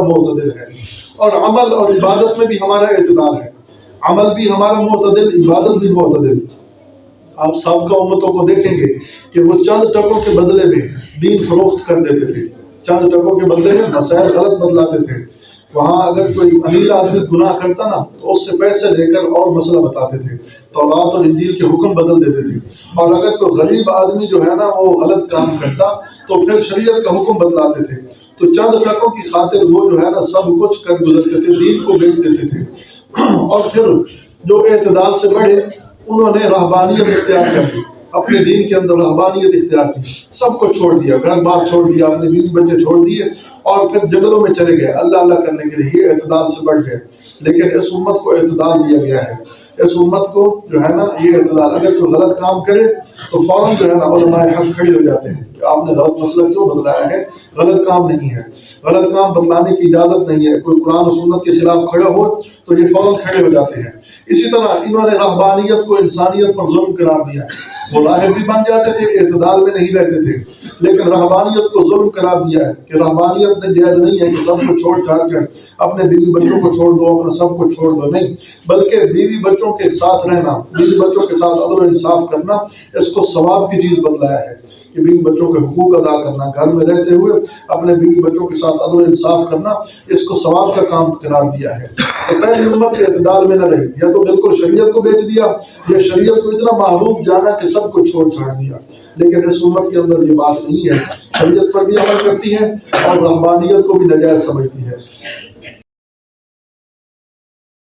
معتدل ہے، اور عمل اور عبادت میں بھی ہمارا اعتدال ہے، عمل بھی ہمارا معتدل، عبادت بھی معتدل۔ آپ سابقہ امتوں کو دیکھیں گے کہ وہ چند ٹکوں کے بدلے میں دین فروخت کر دیتے تھے، چند ٹکوں کے بدلے میں مسائل غلط بدلاتے تھے۔ وہاں اگر کوئی امیر آدمی گناہ کرتا نا تو اس سے پیسے لے کر اور مسئلہ بتاتے تھے، تورات اور انجیل کے حکم بدل دیتے تھے، اور اگر کوئی غریب آدمی جو ہے نا وہ غلط کام کرتا تو پھر شریعت کا حکم بدلاتے تھے۔ تو چند ٹکوں کی خاطر وہ جو ہے نا سب کچھ کر گزرتے تھے، دین کو بیچ دیتے تھے۔ اور پھر جو اعتدال سے بڑھے انہوں نے رہبانیت اختیار کر لی، اپنے دین کے اندر رہبانیت اختیار کی، سب کو چھوڑ دیا، گھر بار چھوڑ دیا، اپنے بیوی بچے چھوڑ دیے، اور پھر جنگلوں میں چلے گئے اللہ اللہ کرنے کے لیے۔ یہ اعتدال سے بڑھ گئے۔ لیکن اس امت کو اعتدال دیا گیا ہے، اس امت کو جو ہے نا یہ اعتدال، اگر کوئی غلط کام کرے تو فوراً جو ہے نا علماء حق کھڑے ہو جاتے ہیں کہ آپ نے غلط مسئلہ کیوں بدلایا ہے، غلط کام نہیں ہے، غلط کام بدلانے کی اجازت نہیں ہے۔ کوئی قرآن و سنت کے خلاف کھڑا ہو تو یہ فوراً کھڑے ہو جاتے ہیں۔ اسی طرح انہوں نے رہبانیت کو انسانیت پر ظلم قرار دیا، وہ راہب بھی بن جاتے تھے، اعتدال میں نہیں رہتے تھے، لیکن رہبانیت کو ظلم قرار دیا ہے کہ رہبانیت میں جائز نہیں ہے کہ سب کو چھوڑ چھاڑ کر اپنے بیوی بچوں کو چھوڑ دو، اپنا سب کو چھوڑ دو، نہیں، بلکہ بیوی بچوں کے ساتھ رہنا، بیوی بچوں کے ساتھ عدل و انصاف کرنا، اس کو ثواب کی چیز بتلایا ہے کہ بیوی بچوں کے حقوق ادا کرنا، گھر میں رہتے ہوئے اپنے بیوی بچوں کے ساتھ عدل و انصاف کرنا، اس کو ثواب کا کام قرار دیا ہے۔ تو پہلی امت کے اعتدال میں نہ رہی، یا تو بالکل شریعت کو بیچ دیا، یا شریعت کو اتنا معروف جانا کہ سب کو چھوڑ چھاڑ دیا۔ لیکن اس امت کے اندر یہ بات نہیں ہے، شریعت پر بھی عمل کرتی ہے اور رہبانیت کو بھی نجائز سمجھتی ہے۔